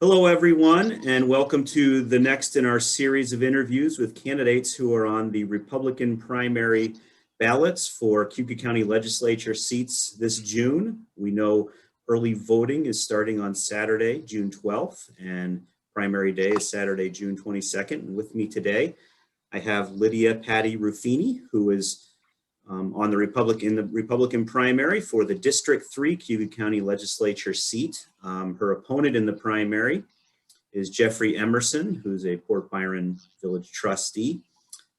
Hello, everyone, and welcome to the next in our series of interviews with candidates who are on the Republican primary ballots for Cayuga County Legislature seats this June. We know early voting is starting on Saturday, June 12th, and primary day is Saturday, June 22nd. And with me today, I have Lydia Patti Ruffini, who is on the Republican primary for the District 3 Cayuga County Legislature seat. Her opponent in the primary is Jeffrey Emerson, who's a Port Byron Village trustee,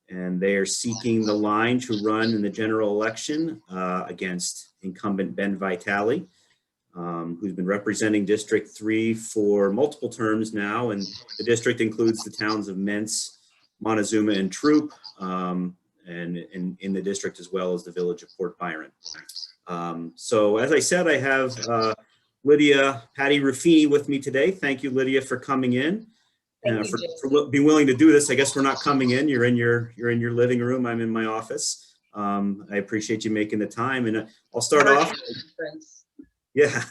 and they are seeking the line to run in the general election against incumbent Ben Vitale, who's been representing District 3 for multiple terms now, and the district includes the towns of Mentz, Montezuma, and Troop, and in the district as well as the village of Port Byron. So as I said, I have Lydia Patti Ruffini with me today. Thank you, Lydia, for coming in. For being willing to do this. I guess we're not coming in. You're in your living room. I'm in my office. I appreciate you making the time, and I'll start off. Yeah,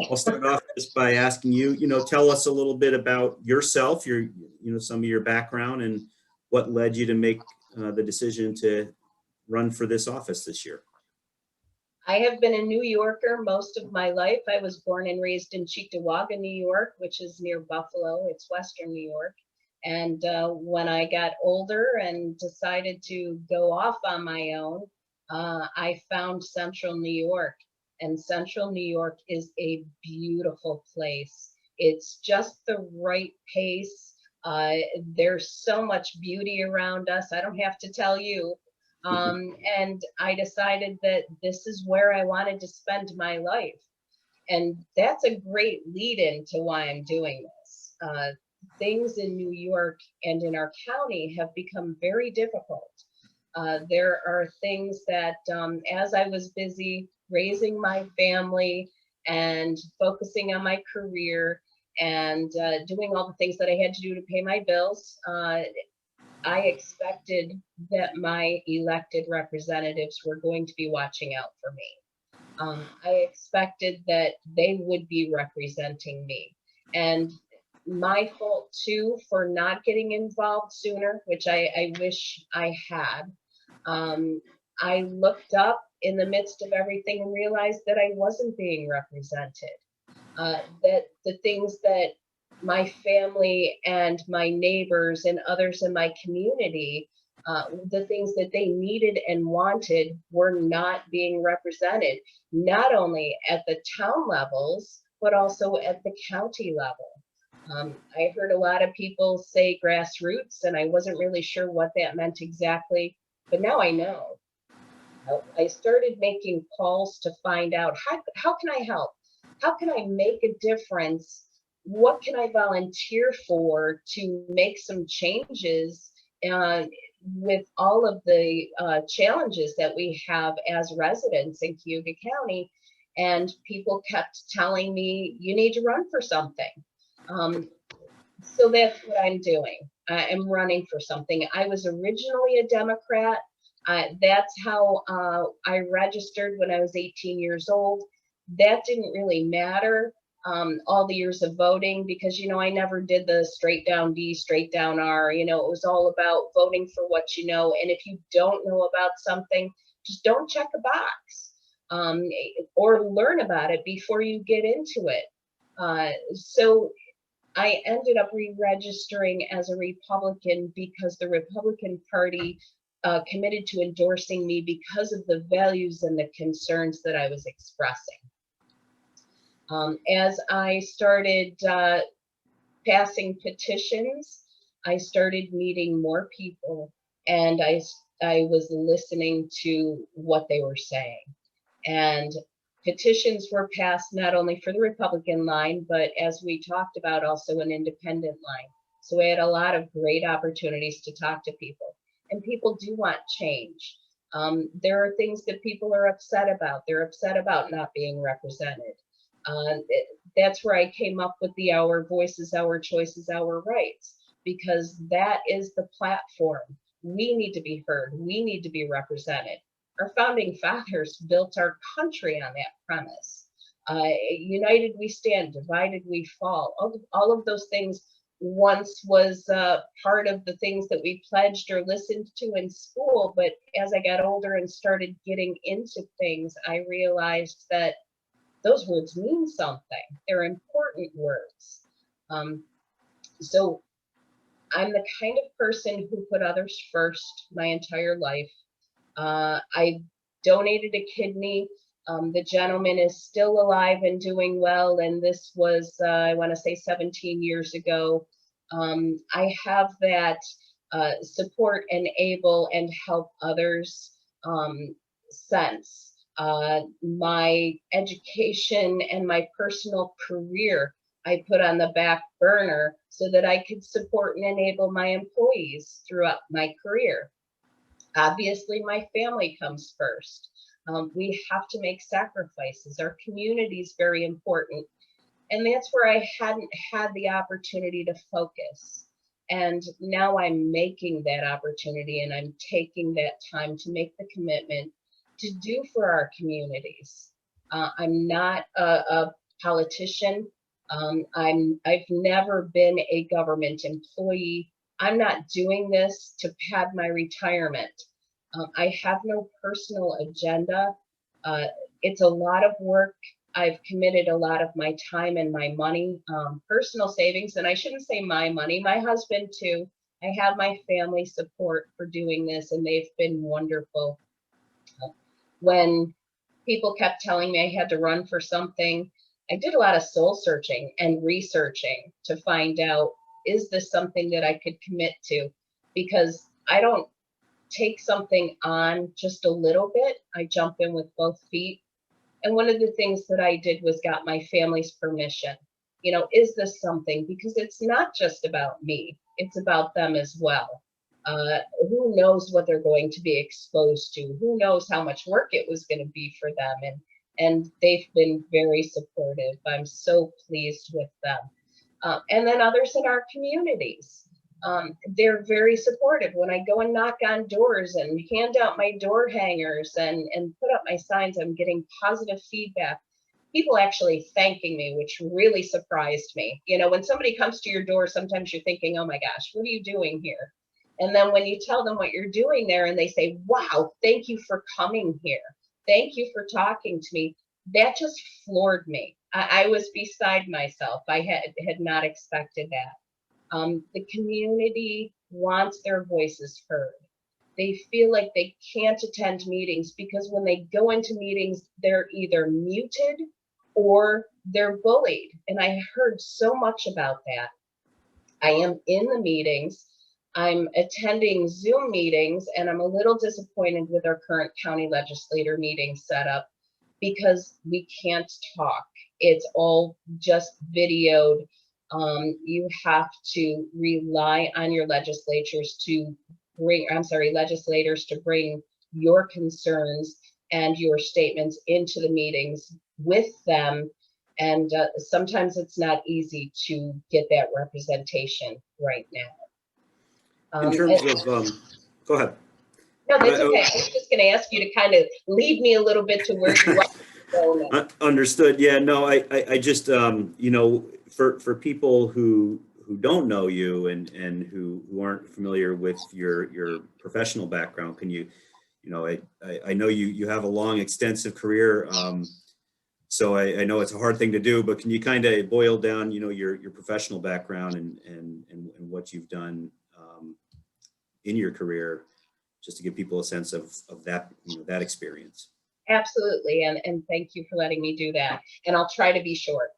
I'll start off just by asking you, tell us a little bit about yourself, some of your background, and what led you to make the decision to run for this office this year. I have been a New Yorker most of my life. I was born and raised in Cayuga, New York, which is near Buffalo. It's Western New York. And when I got older and decided to go off on my own, I found Central New York. And Central New York is a beautiful place. It's just the right pace. There's so much beauty around us. I don't have to tell you. And I decided that this is where I wanted to spend my life. And that's a great lead-in to why I'm doing this. Things in New York and in our county have become very difficult. There are things that as I was busy raising my family and focusing on my career and doing all the things that I had to do to pay my bills, I expected that my elected representatives were going to be watching out for me. I expected that they would be representing me. And my fault too for not getting involved sooner, which I wish I had. I looked up in the midst of everything and realized that I wasn't being represented. That the things that my family and my neighbors and others in my community, the things that they needed and wanted were not being represented, not only at the town levels, but also at the county level. I heard a lot of people say grassroots, and I wasn't really sure what that meant exactly, but now I know. I started making calls to find out how can I help? How can I make a difference? What can I volunteer for to make some changes with all of the challenges that we have as residents in Cayuga County? And people kept telling me, you need to run for something. So that's what I'm doing. I'm running for something. I was originally a Democrat. That's how I registered when I was 18 years old. That didn't really matter all the years of voting because, I never did the straight down D, straight down R. It was all about voting for what you know. And if you don't know about something, just don't check a box or learn about it before you get into it. So I ended up re-registering as a Republican because the Republican Party committed to endorsing me because of the values and the concerns that I was expressing. As I started passing petitions, I started meeting more people, and I was listening to what they were saying. And petitions were passed not only for the Republican line, but as we talked about, also an independent line. So I had a lot of great opportunities to talk to people. And people do want change. There are things that people are upset about. They're upset about not being represented. That's where I came up with the Our Voices, Our Choices, Our Rights, because that is the platform. We need to be heard. We need to be represented. Our founding fathers built our country on that premise. United we stand, divided we fall. All of those things once was part of the things that we pledged or listened to in school. But as I got older and started getting into things, I realized that those words mean something. They're important words. So I'm the kind of person who put others first my entire life. I donated a kidney. The gentleman is still alive and doing well, and this was, I want to say 17 years ago. I have that support, enable, and help others sense. My education and my personal career I put on the back burner so that I could support and enable my employees throughout my career. Obviously, my family comes first. We have to make sacrifices. Our community is very important. And that's where I hadn't had the opportunity to focus. And now I'm making that opportunity, and I'm taking that time to make the commitment to do for our communities. I'm not a politician. I've never been a government employee. I'm not doing this to pad my retirement. I have no personal agenda. It's a lot of work. I've committed a lot of my time and my money, personal savings, and I shouldn't say my money, my husband too. I have my family support for doing this, and they've been wonderful. When people kept telling me I had to run for something, I did a lot of soul searching and researching to find out, is this something that I could commit to? Because I don't take something on just a little bit. I jump in with both feet. And one of the things that I did was got my family's permission. You know, is this something? Because it's not just about me, it's about them as well. Who knows what they're going to be exposed to? Who knows how much work it was going to be for them? And they've been very supportive. I'm so pleased with them. And then others in our communities. They're very supportive. When I go and knock on doors and hand out my door hangers and put up my signs, I'm getting positive feedback. People actually thanking me, which really surprised me. You know, when somebody comes to your door, sometimes you're thinking, oh my gosh, what are you doing here? And then when you tell them what you're doing there and they say, wow, thank you for coming here. Thank you for talking to me. That just floored me. I was beside myself. I had not expected that. The community wants their voices heard. They feel like they can't attend meetings because when they go into meetings, they're either muted or they're bullied. And I heard so much about that. I am in the meetings. I'm attending Zoom meetings, and I'm a little disappointed with our current county legislator meeting setup because we can't talk. It's all just videoed. You have to rely on your legislators to bring your concerns and your statements into the meetings with them. And sometimes it's not easy to get that representation right now. In terms of, go ahead. No, that's okay. I was just going to ask you to kind of lead me a little bit to where you want to go. Understood. Yeah, no, I just, you know, for people who don't know you and who aren't familiar with your professional background, can you know, I know you have a long, extensive career. So I know it's a hard thing to do, but can you kind of boil down, you know, your professional background and what you've done in your career, just to give people a sense of that, you know, that experience? Absolutely, and thank you for letting me do that. And I'll try to be short.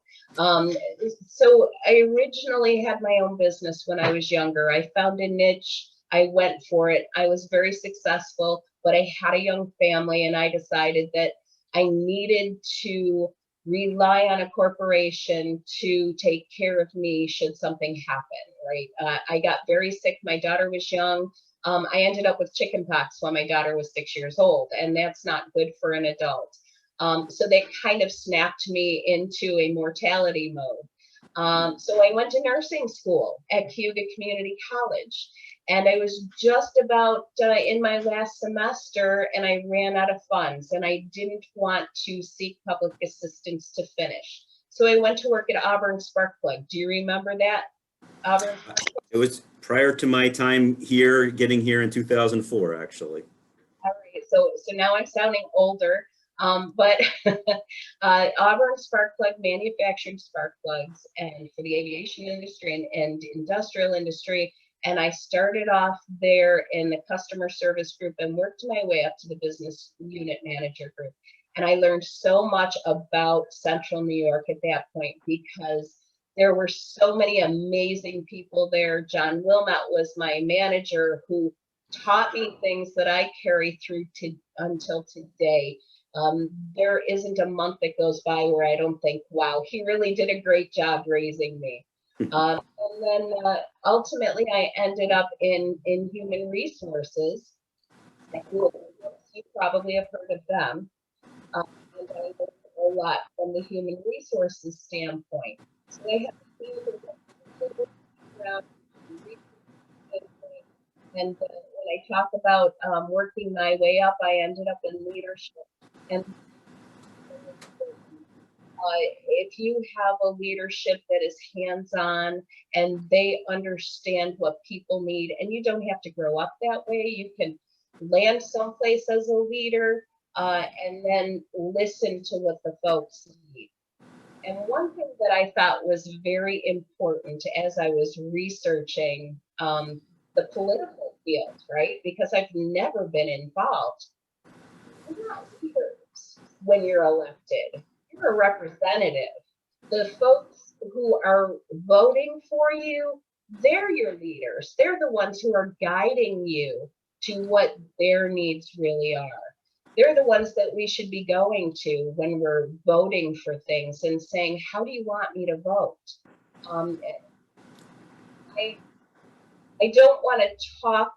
So I originally had my own business when I was younger. I found a niche. I went for it. I was very successful, but I had a young family, and I decided that I needed to rely on a corporation to take care of me should something happen, right? I got very sick. My daughter was young. I ended up with chickenpox when my daughter was 6 years old, and that's not good for an adult. So they kind of snapped me into a mortality mode. So I went to nursing school at Cayuga Community College, And I was just about in my last semester, and I ran out of funds, and I didn't want to seek public assistance to finish. So I went to work at Auburn Spark Plug. Do you remember that? Auburn Spark Plug? It was prior to my time here, getting here in 2004, actually. All right, so now I'm sounding older, but Auburn Spark Plug manufactured spark plugs and for the aviation industry and industrial industry. And I started off there in the customer service group and worked my way up to the business unit manager group. And I learned so much about Central New York at that point because there were so many amazing people there. John Wilmot was my manager who taught me things that I carry through until today. There isn't a month that goes by where I don't think, wow, he really did a great job raising me. And then ultimately I ended up in human resources. You probably have heard of them. And I learned a lot from the human resources standpoint. So they have and when I talk about working my way up, I ended up in leadership. And if you have a leadership that is hands-on and they understand what people need, and you don't have to grow up that way, you can land someplace as a leader and then listen to what the folks need. And one thing that I thought was very important as I was researching the political field, right? Because I've never been involved. You're not leaders when you're elected. You're a representative. The folks who are voting for you, they're your leaders. They're the ones who are guiding you to what their needs really are. They're the ones that we should be going to when we're voting for things and saying, how do you want me to vote? I don't want to talk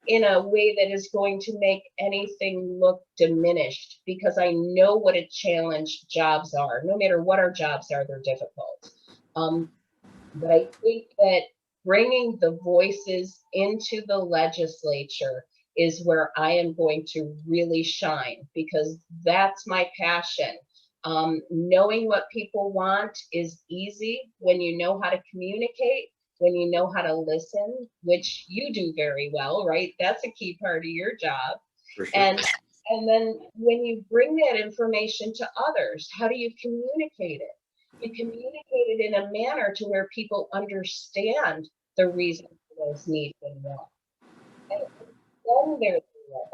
in a way that is going to make anything look diminished because I know what a challenge jobs are. No matter what our jobs are, they're difficult. But I think that bringing the voices into the legislature is where I am going to really shine because that's my passion. Knowing what people want is easy when you know how to communicate, when you know how to listen, which you do very well, right? That's a key part of your job. For sure. And then when you bring that information to others, how do you communicate it? You communicate it in a manner to where people understand the reason for those needs and wants. And then there's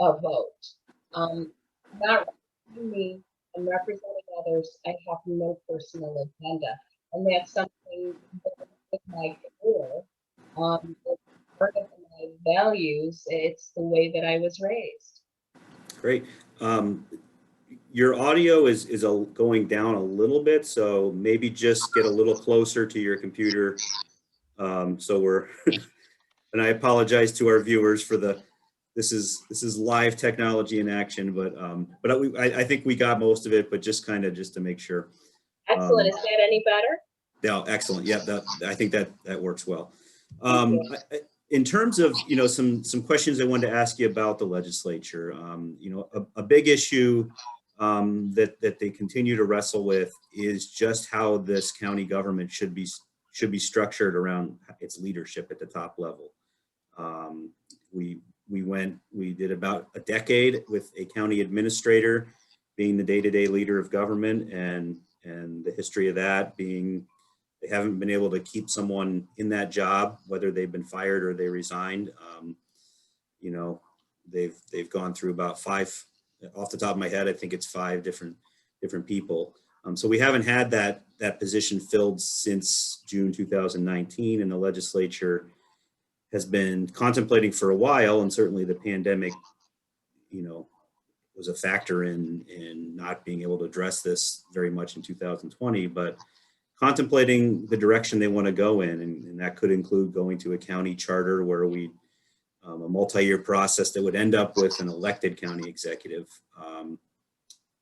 a vote. Not representing me and representing others, I have no personal agenda. And that's something that with my career, it's part of my values. It's the way that I was raised. Great. Your audio is going down a little bit, so maybe just get a little closer to your computer. So we're, and I apologize to our viewers for this is live technology in action, but I think we got most of it, but just to make sure. Excellent. Is that any better? Yeah, excellent. Yeah, I think that works well. In terms of some questions I wanted to ask you about the legislature, a big issue that they continue to wrestle with is just how this county government should be structured around its leadership at the top level. We did about a decade with a county administrator being the day-to-day leader of government, and the history of that being they haven't been able to keep someone in that job, whether they've been fired or they resigned. They've gone through about 5, off the top of my head, I think it's 5 different people. So we haven't had that position filled since June 2019, and the legislature has been contemplating for a while, and certainly the pandemic, was a factor in not being able to address this very much in 2020, but contemplating the direction they want to go in, and that could include going to a county charter where a multi-year process that would end up with an elected county executive,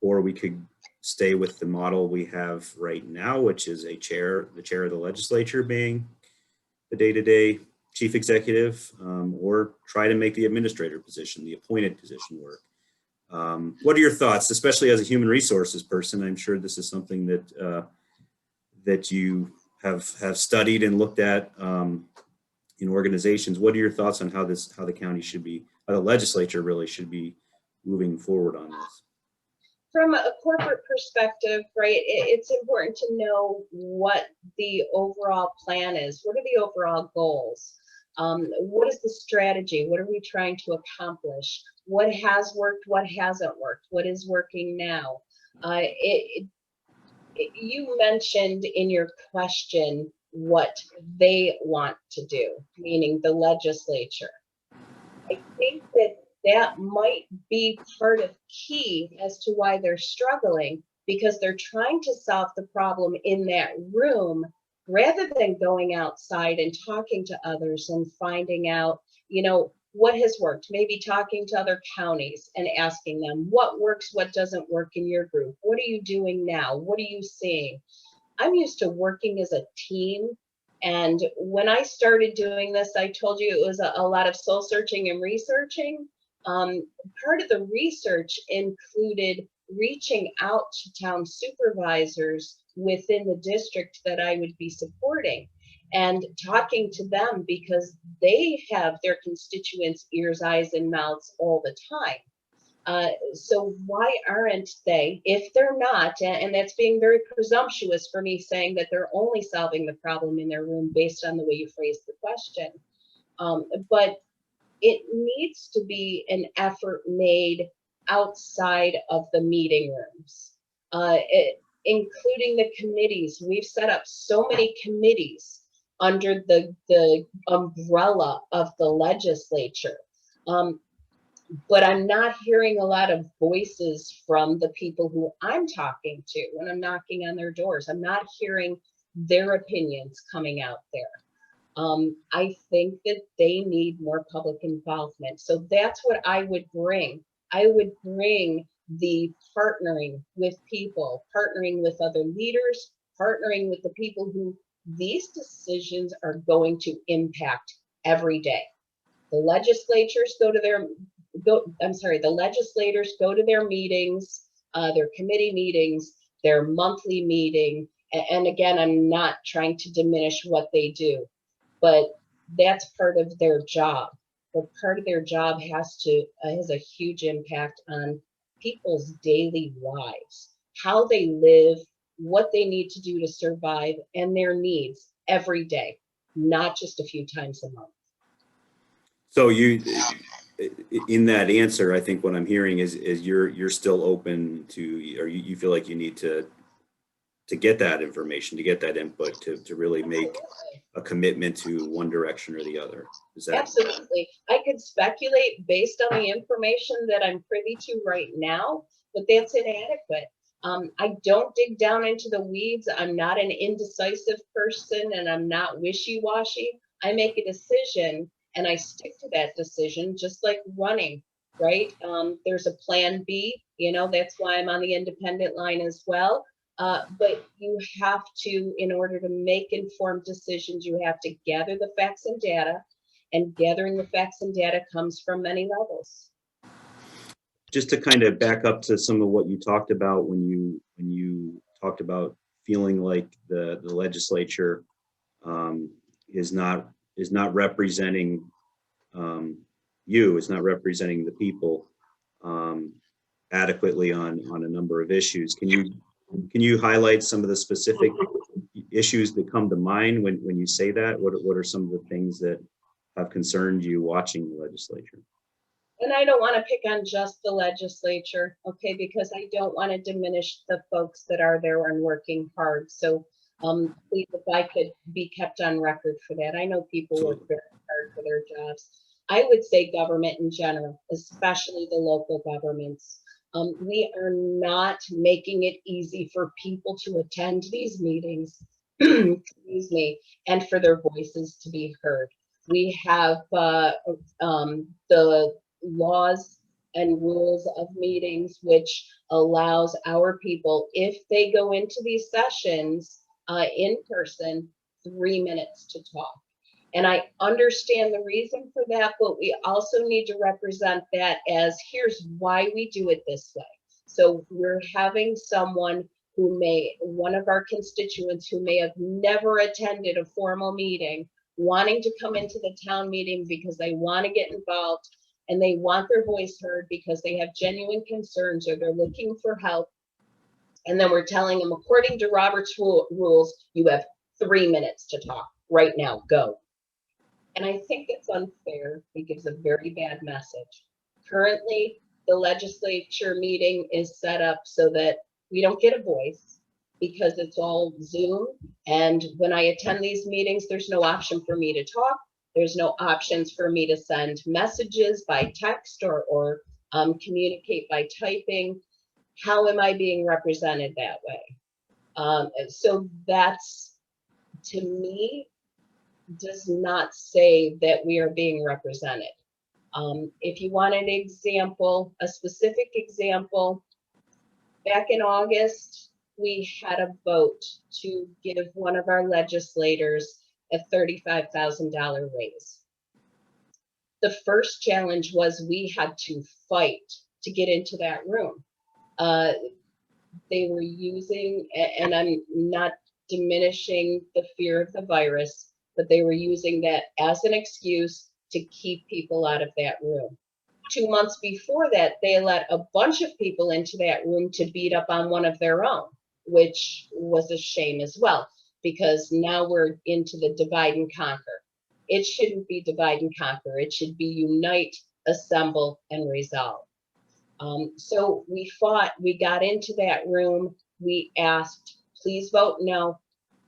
or we could stay with the model we have right now, which is the chair of the legislature being the day-to-day chief executive, or try to make the administrator position, the appointed position work. What are your thoughts, especially as a human resources person? I'm sure this is something that that you have studied and looked at in organizations. What are your thoughts on how the county should be, how the legislature really should be moving forward on this? From a corporate perspective, right, it's important to know what the overall plan is. What are the overall goals? What is the strategy? What are we trying to accomplish? What has worked? What hasn't worked? What is working now? You mentioned in your question what they want to do, meaning the legislature. I think that might be part of key as to why they're struggling, because they're trying to solve the problem in that room rather than going outside and talking to others and finding out, what has worked. Maybe talking to other counties and asking them what works, what doesn't work in your group. What are you doing now? What are you seeing? I'm used to working as a team. And when I started doing this, I told you it was a lot of soul searching and researching. Part of the research included reaching out to town supervisors within the district that I would be supporting and talking to them, because they have their constituents' ears, eyes, and mouths all the time. So why aren't they, if they're not, and that's being very presumptuous for me saying that they're only solving the problem in their room based on the way you phrased the question, but it needs to be an effort made outside of the meeting rooms, including the committees. We've set up so many committees under the umbrella of the legislature. But I'm not hearing a lot of voices from the people who I'm talking to when I'm knocking on their doors. I'm not hearing their opinions coming out there. I think that they need more public involvement. So that's what I would bring. I would bring the partnering with people, partnering with other leaders, partnering with the people who these decisions are going to impact every day. The legislators go to their the legislators go to their meetings, their committee meetings, their monthly meeting. And again, I'm not trying to diminish what they do, but that's part of their job. But part of their job has a huge impact on people's daily lives, how they live, what they need to do to survive, and their needs every day, not just a few times a month. So in that answer, I think what I'm hearing is you're still open to, or you feel like you need to get that information, to get that input, to really make a commitment to one direction or the other. Is that? Absolutely. I could speculate based on the information that I'm privy to right now, but that's inadequate. I don't dig down into the weeds. I'm not an indecisive person, and I'm not wishy-washy. I make a decision and I stick to that decision, just like running, right? There's a plan B, that's why I'm on the independent line as well. But you have to, in order to make informed decisions, you have to gather the facts and data, and gathering the facts and data comes from many levels. Just to kind of back up to some of what you talked about when you talked about feeling like the legislature is not representing is not representing the people adequately on a number of issues. Can you highlight some of the specific issues that come to mind when you say that? What are some of the things that have concerned you watching the legislature? And I don't want to pick on just the legislature, okay, because I don't want to diminish the folks that are there and working hard. So please, if I could be kept on record for that. I know people work very hard for their jobs. I would say government in general, especially the local governments. We are not making it easy for people to attend these meetings, excuse me, and for their voices to be heard. We have the laws and rules of meetings, which allows our people, if they go into these sessions in person, 3 minutes to talk. And I understand the reason for that, but we also need to represent that as here's why we do it this way. So we're having someone who one of our constituents who may have never attended a formal meeting, wanting to come into the town meeting because they want to get involved and they want their voice heard because they have genuine concerns or they're looking for help. And then we're telling them, according to Robert's rules, you have 3 minutes to talk right now, go. And I think it's unfair. It gives a very bad message. Currently, the legislature meeting is set up so that we don't get a voice because it's all Zoom. And when I attend these meetings, there's no option for me to talk. There's no options for me to send messages by text or communicate by typing. How am I being represented that way? So that's, to me, does not say that we are being represented. If you want an example, a specific example, back in August, we had a vote to give one of our legislators a $35,000 raise. The first challenge was we had to fight to get into that room. They were using, and I'm not diminishing the fear of the virus, but they were using that as an excuse to keep people out of that room. 2 months before that, they let a bunch of people into that room to beat up on one of their own, which was a shame as well, because now we're into the divide and conquer. It shouldn't be divide and conquer. It should be unite, assemble, and resolve. So we fought, we got into that room, we asked, please vote no.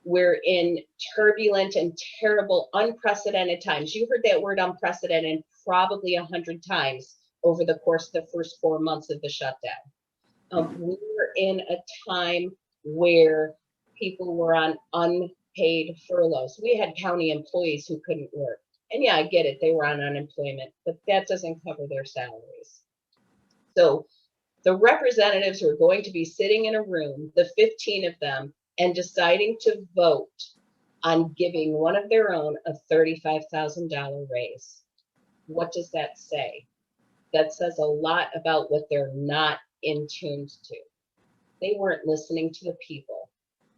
We're in turbulent and terrible, unprecedented times. You heard that word unprecedented probably 100 times over the course of the first 4 months of the shutdown. We were in a time where people were on unpaid furloughs. We had county employees who couldn't work. And yeah, I get it, they were on unemployment, but that doesn't cover their salaries. So the representatives were going to be sitting in a room, the 15 of them, and deciding to vote on giving one of their own a $35,000 raise. What does that say? That says a lot about what they're not in tune to. They weren't listening to the people.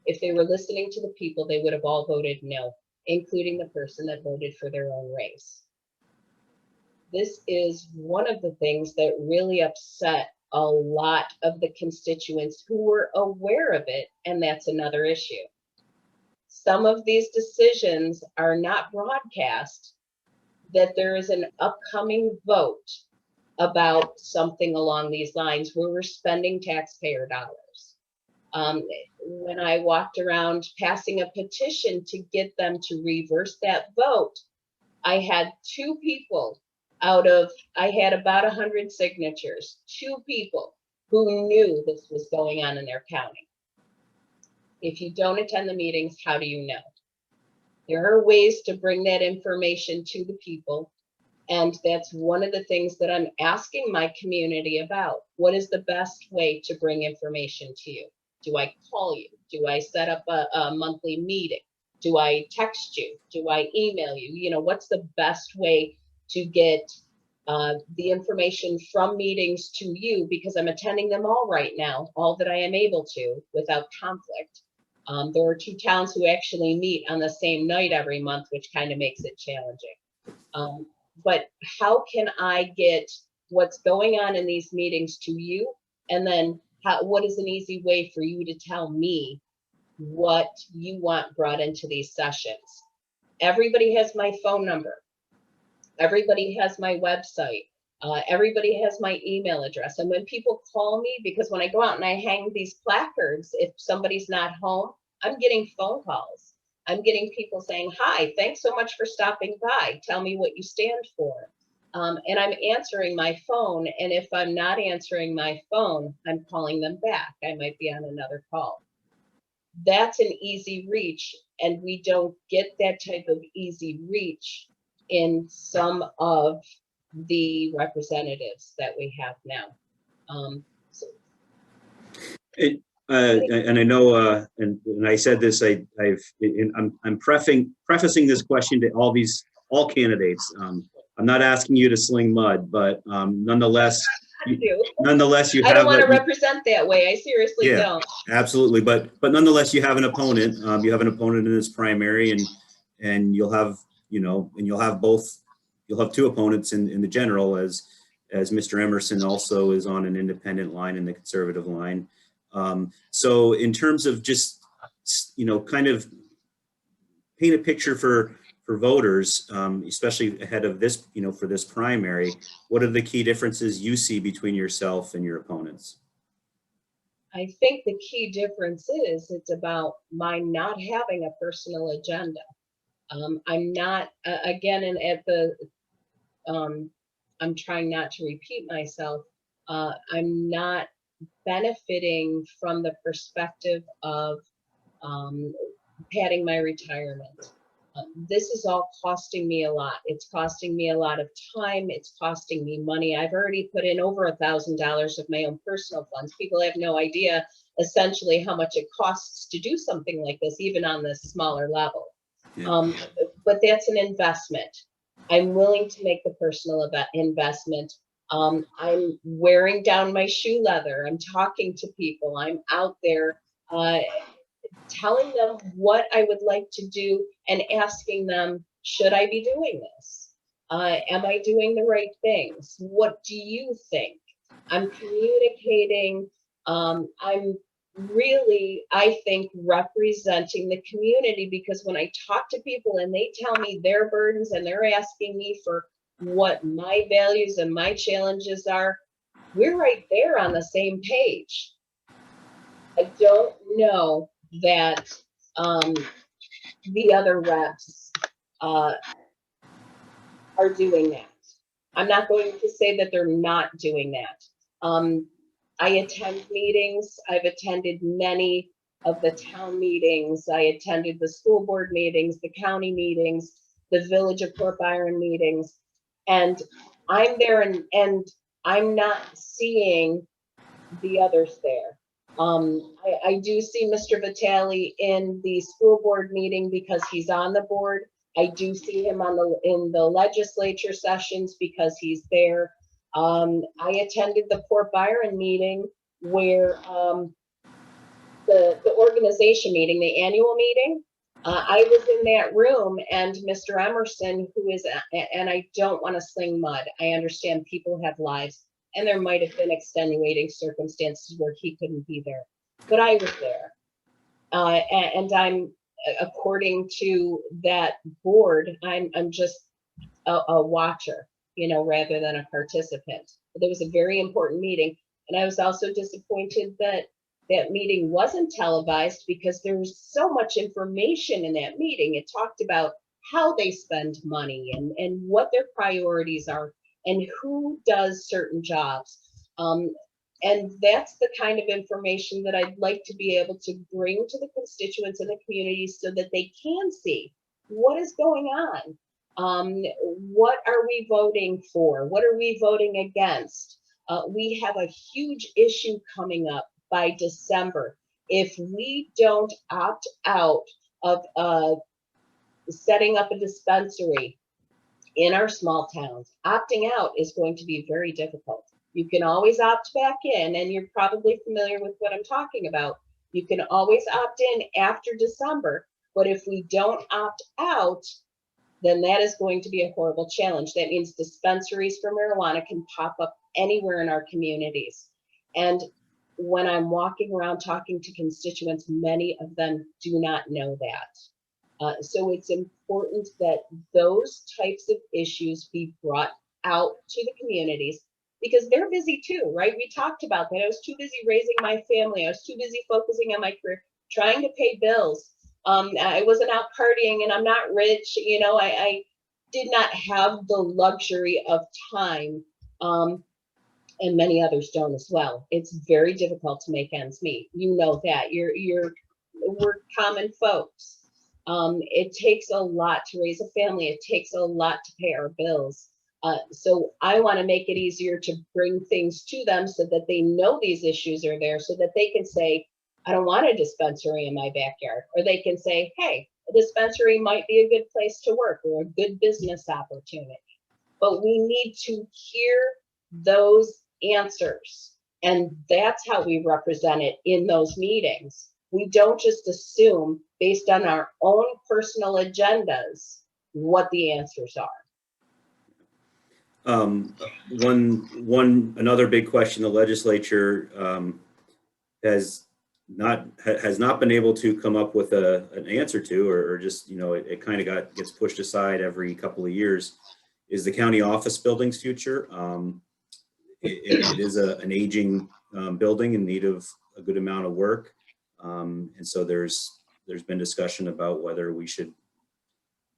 If they were listening to the people, they would have all voted no, including the person that voted for their own raise. This is one of the things that really upset a lot of the constituents who were aware of it, and that's another issue. Some of these decisions are not broadcast, that there is an upcoming vote about something along these lines where we're spending taxpayer dollars. When I walked around passing a petition to get them to reverse that vote, I had 2 people I had about 100 signatures, 2 people who knew this was going on in their county. If you don't attend the meetings, how do you know? There are ways to bring that information to the people. And that's one of the things that I'm asking my community about. What is the best way to bring information to you? Do I call you? Do I set up a monthly meeting? Do I text you? Do I email you? You know, what's the best way to get the information from meetings to you, because I'm attending them all right now, all that I am able to without conflict. There are 2 towns who actually meet on the same night every month, which kind of makes it challenging. But how can I get what's going on in these meetings to you? And then what is an easy way for you to tell me what you want brought into these sessions? Everybody has my phone number. Everybody has my website. Everybody has my email address. And when people call me, because when I go out and I hang these placards, if somebody's not home, I'm getting phone calls. I'm getting people saying, hi, thanks so much for stopping by. Tell me what you stand for. And I'm answering my phone. And if I'm not answering my phone, I'm calling them back. I might be on another call. That's an easy reach. And we don't get that type of easy reach in some of the representatives that we have now. and I know, and I said this, I'm prefacing this question to all candidates. I'm not asking you to sling mud, but nonetheless, you I don't have want to represent that way. I seriously don't. Absolutely, but nonetheless, you have an opponent. You have an opponent in this primary, and you'll have you'll have two opponents in the general, as Mr. Emerson also is on an independent line in the conservative line. So in terms of just kind of paint a picture for voters, especially ahead of this, for this primary, what are the key differences you see between yourself and your opponents? I think the key difference is it's about my not having a personal agenda. I'm not, again, and I'm trying not to repeat myself. I'm not benefiting from the perspective of padding my retirement. This is all costing me a lot. It's costing me a lot of time. It's costing me money. I've already put in over $1,000 of my own personal funds. People have no idea essentially how much it costs to do something like this, even on this smaller level. Yeah. But that's an investment. I'm willing to make the personal investment. I'm wearing down my shoe leather. I'm talking to people. I'm out there telling them what I would like to do and asking them, should I be doing this? Am I doing the right things? What do you think? I'm communicating. I'm really, I think, representing the community, because when I talk to people and they tell me their burdens and they're asking me for what my values and my challenges are, we're right there on the same page. I don't know that the other reps are doing that. I'm not going to say that they're not doing that. I attend meetings. I've attended many of the town meetings. I attended the school board meetings, the county meetings, the Village of Port Byron meetings, and I'm there and I'm not seeing the others there. I do see Mr. Vitale in the school board meeting because he's on the board. I do see him in the legislature sessions because he's there. I attended the Port Byron meeting where the organization meeting, the annual meeting. I was in that room, and Mr. Emerson, who is, and I don't want to sling mud. I understand people have lives, and there might have been extenuating circumstances where he couldn't be there, but I was there. And I'm, according to that board, I'm just a watcher, rather than a participant. But there was a very important meeting, and I was also disappointed that that meeting wasn't televised, because there was so much information in that meeting. It talked about how they spend money and what their priorities are and who does certain jobs. And that's the kind of information that I'd like to be able to bring to the constituents and the communities so that they can see what is going on. What are we voting for? What are we voting against? We have a huge issue coming up by December. If we don't opt out of setting up a dispensary in our small towns, opting out is going to be very difficult. You can always opt back in, and you're probably familiar with what I'm talking about. You can always opt in after December, but if we don't opt out, then that is going to be a horrible challenge. That means dispensaries for marijuana can pop up anywhere in our communities. And when I'm walking around talking to constituents, many of them do not know that. So it's important that those types of issues be brought out to the communities, because they're busy too, right? We talked about that. I was too busy raising my family. I was too busy focusing on my career, trying to pay bills. I wasn't out partying, and I'm not rich. I did not have the luxury of time. And many others don't as well. It's very difficult to make ends meet. You know that. We're common folks. It takes a lot to raise a family. It takes a lot to pay our bills. So I want to make it easier to bring things to them so that they know these issues are there, so that they can say, I don't want a dispensary in my backyard. Or they can say, hey, a dispensary might be a good place to work or a good business opportunity. But we need to hear those answers. And that's how we represent it in those meetings. We don't just assume based on our own personal agendas what the answers are. Another big question the legislature has not been able to come up with an answer to, or just, it kind of gets pushed aside every couple of years, is the county office building's future. It is an aging building in need of a good amount of work. And so there's been discussion about whether we should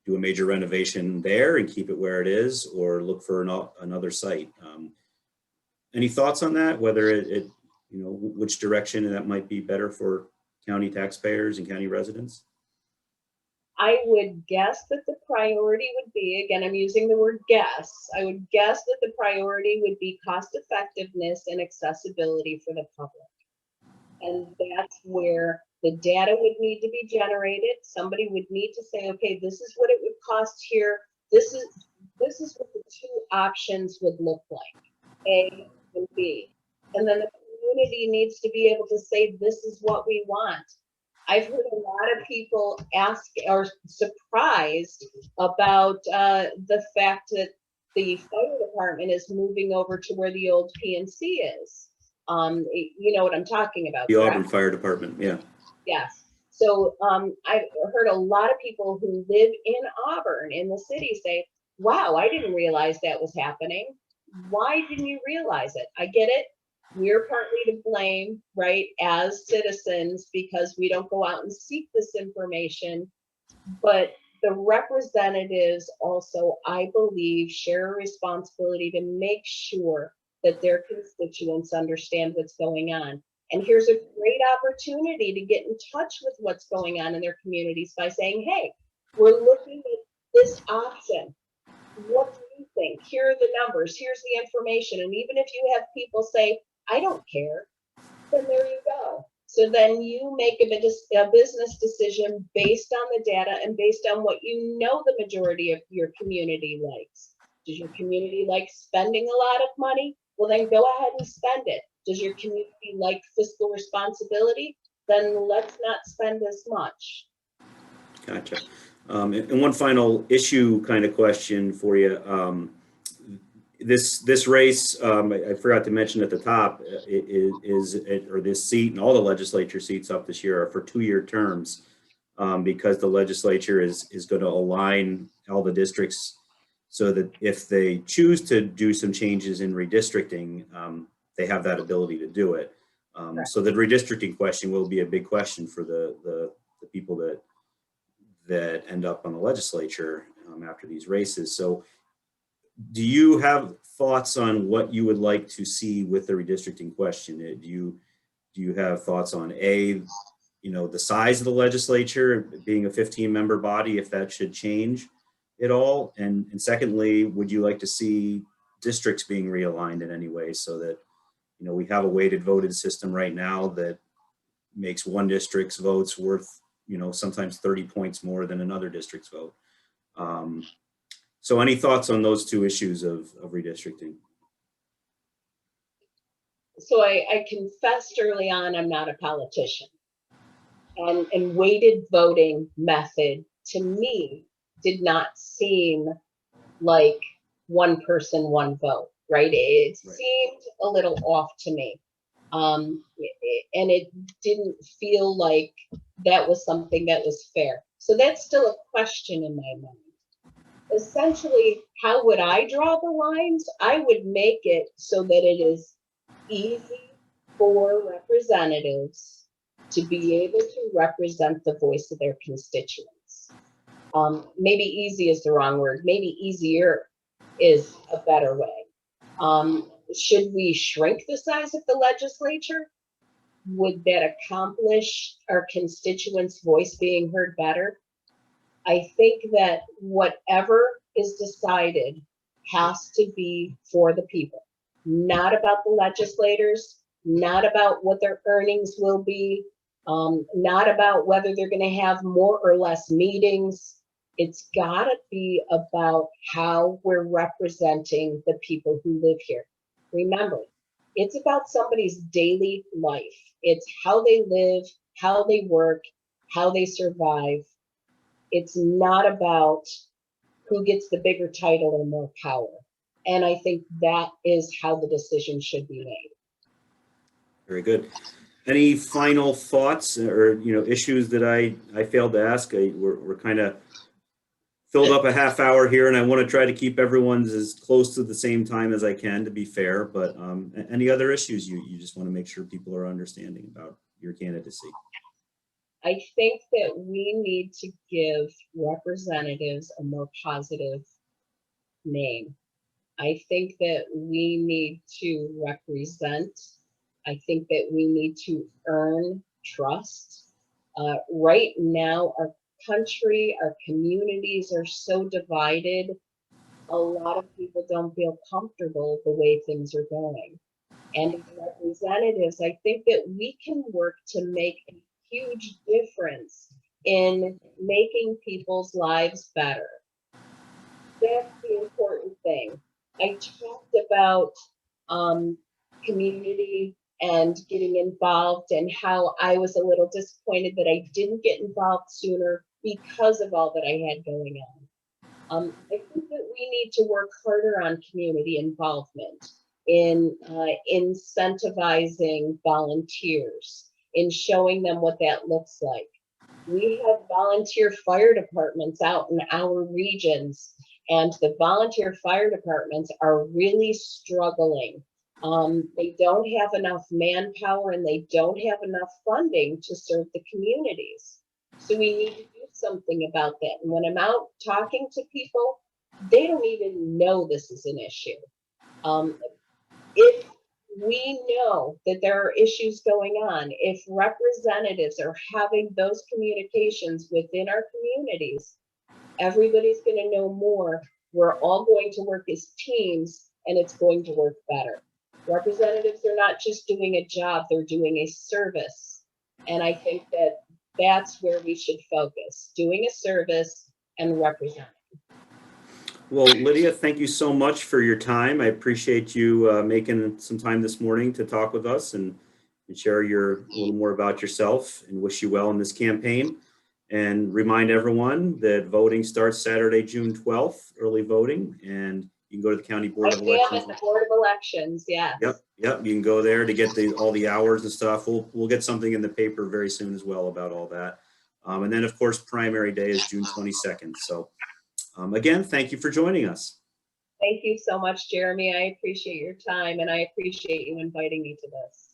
do a major renovation there and keep it where it is, or look for another site. Any thoughts on that? Whether which direction that might be better for county taxpayers and county residents? I would guess that the priority would be, again, I'm using the word guess, I would guess that the priority would be cost effectiveness and accessibility for the public. And that's where the data would need to be generated. Somebody would need to say, okay, this is what it would cost here. This is what the two options would look like, A and B. And then the community needs to be able to say, this is what we want. I've heard a lot of people ask or surprised about the fact that the fire department is moving over to where the old PNC is. You know what I'm talking about. The Auburn Fire Department, yeah. Yes. So I've heard a lot of people who live in Auburn in the city say, wow, I didn't realize that was happening. Why didn't you realize it? I get it. We're partly to blame, right, as citizens, because we don't go out and seek this information. But the representatives also, I believe, share a responsibility to make sure that their constituents understand what's going on. And here's a great opportunity to get in touch with what's going on in their communities by saying, hey, we're looking at this option. What do you think? Here are the numbers. Here's the information. And even if you have people say, I don't care, then there you go. So then you make a business decision based on the data and based on what you know the majority of your community likes. Does your community like spending a lot of money? Well, then go ahead and spend it. Does your community like fiscal responsibility? Then let's not spend as much. Gotcha. And one final issue kind of question for you. This race, I forgot to mention at the top, this seat and all the legislature seats up this year are for 2-year terms, because the legislature is going to align all the districts so that if they choose to do some changes in redistricting, they have that ability to do it. So the redistricting question will be a big question for the people that end up on the legislature after these races. So do you have thoughts on what you would like to see with the redistricting question? Do you have thoughts on the size of the legislature being a 15-member body, if that should change at all? And secondly, would you like to see districts being realigned in any way so that, we have a weighted voted system right now that makes one district's votes worth, sometimes 30 points more than another district's vote. So any thoughts on those two issues of redistricting? So I confessed early on, I'm not a politician. And weighted voting method to me did not seem like one person, one vote, right? It seemed a little off to me. And it didn't feel like that was something that was fair. So that's still a question in my mind. Essentially, how would I draw the lines? I would make it so that it is easy for representatives to be able to represent the voice of their constituents. Maybe easy is the wrong word. Maybe easier is a better way. Should we shrink the size of the legislature? Would that accomplish our constituents' voice being heard better? I think that whatever is decided has to be for the people, not about the legislators, not about what their earnings will be, Not about whether they're going to have more or less meetings. It's got to be about how we're representing the people who live here. Remember, it's about somebody's daily life. It's how they live, how they work, how they survive. It's not about who gets the bigger title or more power. And I think that is how the decision should be made. Very good. Any final thoughts or issues that I failed to ask? We're kind of filled up a half hour here, and I want to try to keep everyone's as close to the same time as I can, to be fair. But any other issues you just want to make sure people are understanding about your candidacy? I think that we need to give representatives a more positive name. I think that we need to represent. I think that we need to earn trust. Right now, our country, our communities are so divided. A lot of people don't feel comfortable the way things are going. And as representatives, I think that we can work to make a huge difference in making people's lives better. That's the important thing. I talked about community and getting involved, and how I was a little disappointed that I didn't get involved sooner because of all that I had going on. I think that we need to work harder on community involvement, in incentivizing volunteers, in showing them what that looks like. We have volunteer fire departments out in our regions, and the volunteer fire departments are really struggling. They don't have enough manpower, and they don't have enough funding to serve the communities. So we need to do something about that. And when I'm out talking to people, they don't even know this is an issue. If we know that there are issues going on, if representatives are having those communications within our communities, everybody's going to know more. We're all going to work as teams, and it's going to work better. Representatives are not just doing a job, they're doing a service. And I think that that's where we should focus, doing a service and representing. Well, Lydia, thank you so much for your time. I appreciate you making some time this morning to talk with us and share a little more about yourself, and wish you well in this campaign. And remind everyone that voting starts Saturday, June 12th, early voting, and you can go to the County Board of Elections. At the Board of Elections, yes. Yep. You can go there to get all the hours and stuff. We'll get something in the paper very soon as well about all that. And then, of course, primary day is June 22nd. So again, thank you for joining us. Thank you so much, Jeremy. I appreciate your time, and I appreciate you inviting me to this.